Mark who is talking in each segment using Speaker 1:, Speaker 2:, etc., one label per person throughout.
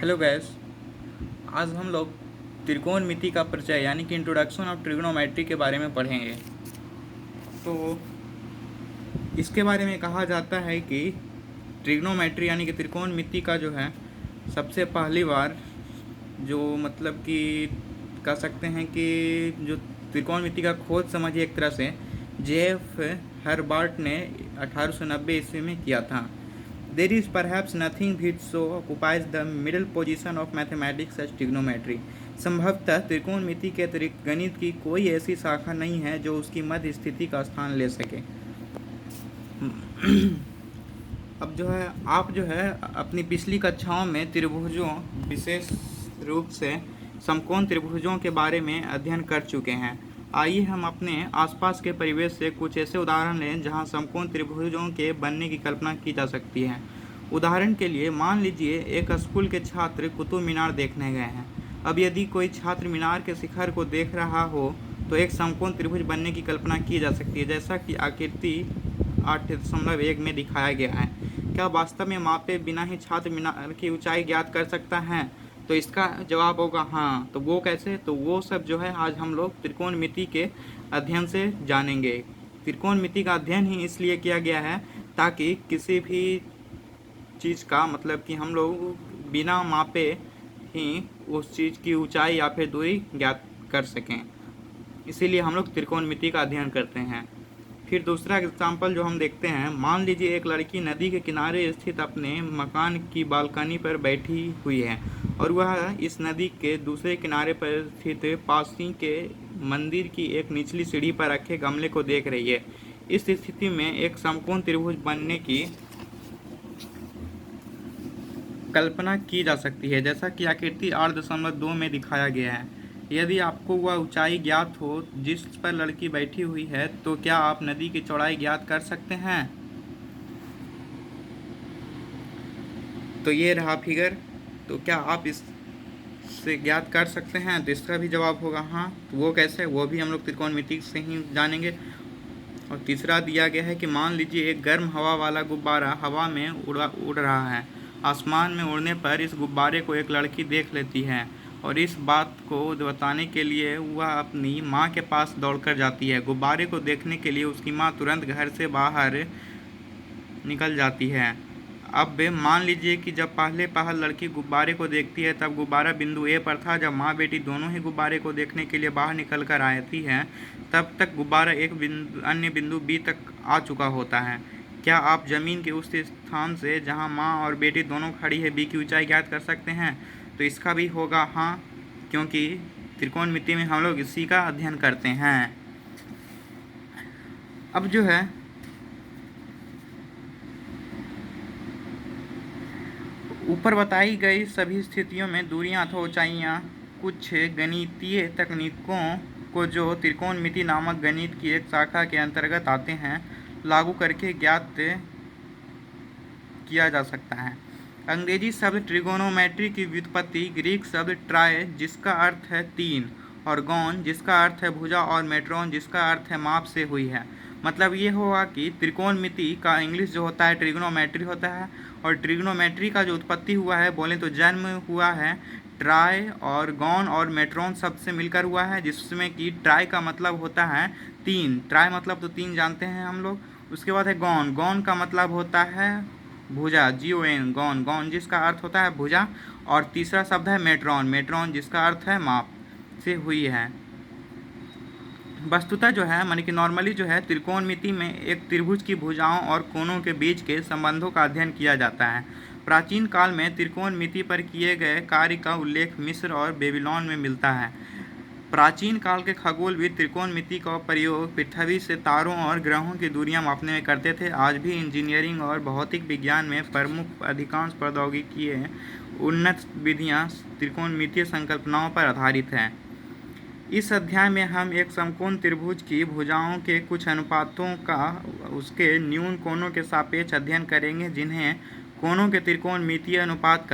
Speaker 1: Hello guys. आज हम लोग त्रिकोणमिति का परिचय यानी कि इंट्रोडक्शन ऑफ ट्रिग्नोमेट्री के बारे में पढ़ेंगे। तो इसके बारे में कहा जाता है कि ट्रिग्नोमेट्री यानी कि त्रिकोणमिति का जो है सबसे पहली बार जो मतलब कि कह सकते हैं कि जो त्रिकोणमिति का खोज समझिए एक तरह से जेएफ हर्बार्ट ने 1890 ईस्वी में किया था। There is perhaps nothing which so occupies the middle position of mathematics as trigonometry. संभवतः त्रिकोणमिति के अतिरिक्त गणित की कोई ऐसी शाखा नहीं है जो उसकी मध्य स्थिति का स्थान ले सके। अब जो है आप जो है अपनी पिछली कक्षाओं में त्रिभुजों, विशेष रूप से समकोण त्रिभुजों के बारे में अध्ययन कर चुके हैं। आइए हम अपने आसपास के परिवेश से कुछ ऐसे उदाहरण लें जहां समकोण त्रिभुजों के बनने की कल्पना की जा सकती है। उदाहरण के लिए मान लीजिए एक स्कूल के छात्र कुतुब मीनार देखने गए हैं। अब यदि कोई छात्र मीनार के शिखर को देख रहा हो तो एक समकोण त्रिभुज बनने की कल्पना की जा सकती है, जैसा कि आकृति 8.1 में दिखाया गया है। क्या वास्तव में मापे बिना ही छात्र मीनार की ऊंचाई ज्ञात कर सकता है? तो इसका जवाब होगा हाँ। तो वो कैसे? तो वो सब जो है आज हम लोग त्रिकोणमिति के अध्ययन से जानेंगे। त्रिकोणमिति का अध्ययन ही इसलिए किया गया है ताकि किसी भी चीज़ का मतलब कि हम लोग बिना मापे ही उस चीज़ की ऊंचाई या फिर दूरी ज्ञात कर सकें, इसीलिए हम लोग त्रिकोणमिति का अध्ययन करते हैं। फिर दूसरा एग्जाम्पल जो हम देखते हैं, मान लीजिए एक लड़की नदी के किनारे स्थित अपने मकान की बालकनी पर बैठी हुई है और वह इस नदी के दूसरे किनारे पर स्थित पास ही के मंदिर की एक निचली सीढ़ी पर रखे गमले को देख रही है। इस स्थिति में एक समकोण त्रिभुज बनने की कल्पना की जा सकती है, जैसा कि आकृति 8.2 में दिखाया गया है। यदि आपको वह ऊंचाई ज्ञात हो जिस पर लड़की बैठी हुई है, तो क्या आप नदी की चौड़ाई ज्ञात कर सकते हैं? तो ये रहा फिगर। तो क्या आप इससे ज्ञात कर सकते हैं? तो इसका भी जवाब होगा हाँ। तो वो कैसे? वो भी हम लोग त्रिकोणमिति से ही जानेंगे। और तीसरा दिया गया है कि मान लीजिए एक गर्म हवा वाला गुब्बारा हवा में उड़ रहा है। आसमान में उड़ने पर इस गुब्बारे को एक लड़की देख लेती है और इस बात को बताने के लिए वह अपनी माँ के पास दौड़कर जाती है। गुब्बारे को देखने के लिए उसकी माँ तुरंत घर से बाहर निकल जाती है। अब मान लीजिए कि जब पहल लड़की गुब्बारे को देखती है तब गुब्बारा बिंदु ए पर था। जब माँ बेटी दोनों ही गुब्बारे को देखने के लिए बाहर निकल कर आती हैं तब तक गुब्बारा एक अन्य बिंदु बी तक आ चुका होता है। क्या आप ज़मीन के उस स्थान से जहां माँ और बेटी दोनों खड़ी है बी की ऊंचाई ज्ञात कर सकते हैं? तो इसका भी होगा हाँ, क्योंकि त्रिकोणमिति में हम लोग इसी का अध्ययन करते हैं। अब जो है ऊपर बताई गई सभी स्थितियों में दूरियां अथवा ऊंचाइयां कुछ गणितीय तकनीकों को जो त्रिकोणमिति नामक गणित की एक शाखा के अंतर्गत आते हैं लागू करके ज्ञात किया जा सकता है। अंग्रेजी शब्द ट्रिगोनोमेट्री की व्युत्पत्ति ग्रीक शब्द ट्राय जिसका अर्थ है तीन और गॉन जिसका अर्थ है भुजा और मेट्रॉन जिसका अर्थ है माप से हुई है। मतलब ये होगा कि त्रिकोणमिति का इंग्लिश जो होता है ट्रिग्नोमेट्री होता है और ट्रिग्नोमेट्री का जो उत्पत्ति हुआ है बोले तो जन्म हुआ है ट्राय और गॉन और मेट्रॉन शब्द से मिलकर हुआ है, जिसमें कि ट्राय का मतलब होता है तीन। ट्राय मतलब तो तीन जानते हैं हम लोग। उसके बाद है गॉन। गॉन का मतलब होता है भुजा, GON, गॉन। गॉन जिसका अर्थ होता है भुजा। और तीसरा शब्द है मेट्रॉन। मेट्रॉन जिसका अर्थ है माप से हुई है। वस्तुतः जो है मानी कि नॉर्मली जो है त्रिकोणमिति में एक त्रिभुज की भुजाओं और कोणों के बीच के संबंधों का अध्ययन किया जाता है। प्राचीन काल में त्रिकोणमिति पर किए गए कार्य का उल्लेख मिस्र और बेबीलोन में मिलता है। प्राचीन काल के खगोलविद त्रिकोणमिति का प्रयोग पृथ्वी से तारों और ग्रहों की दूरियां मापने में करते थे। आज भी इंजीनियरिंग और भौतिक विज्ञान में प्रमुख अधिकांश प्रौद्योगिकी उन्नत विधियां त्रिकोणमितीय संकल्पनाओं पर आधारित हैं। इस अध्याय में हम एक समकोण त्रिभुज की भुजाओं के कुछ अनुपातों का उसके न्यून कोणों के सापेक्ष अध्ययन करेंगे, जिन्हें कोणों के त्रिकोणमितीय अनुपात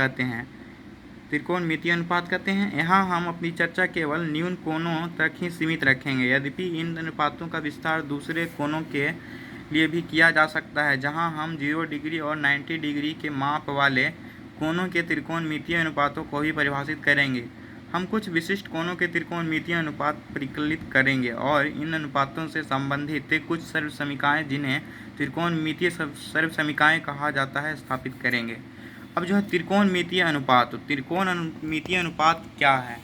Speaker 1: कहते हैं। यहाँ हम अपनी चर्चा केवल न्यून कोणों तक ही सीमित रखेंगे। यद्यपि इन अनुपातों का विस्तार दूसरे कोणों के लिए भी किया जा सकता है, जहाँ हम 0 डिग्री और 90 डिग्री के माप वाले कोणों के त्रिकोणमितीय अनुपातों को भी परिभाषित करेंगे। हम कुछ विशिष्ट कोणों के त्रिकोणमितीय अनुपात परिकलित करेंगे और इन अनुपातों से संबंधित कुछ सर्वसमीकाएं, जिन्हें त्रिकोणमितीय सर्वसमीकाएं कहा जाता है, स्थापित करेंगे। अब जो है त्रिकोणमितीय अनुपात, तो त्रिकोणमितीय अनुपात क्या है?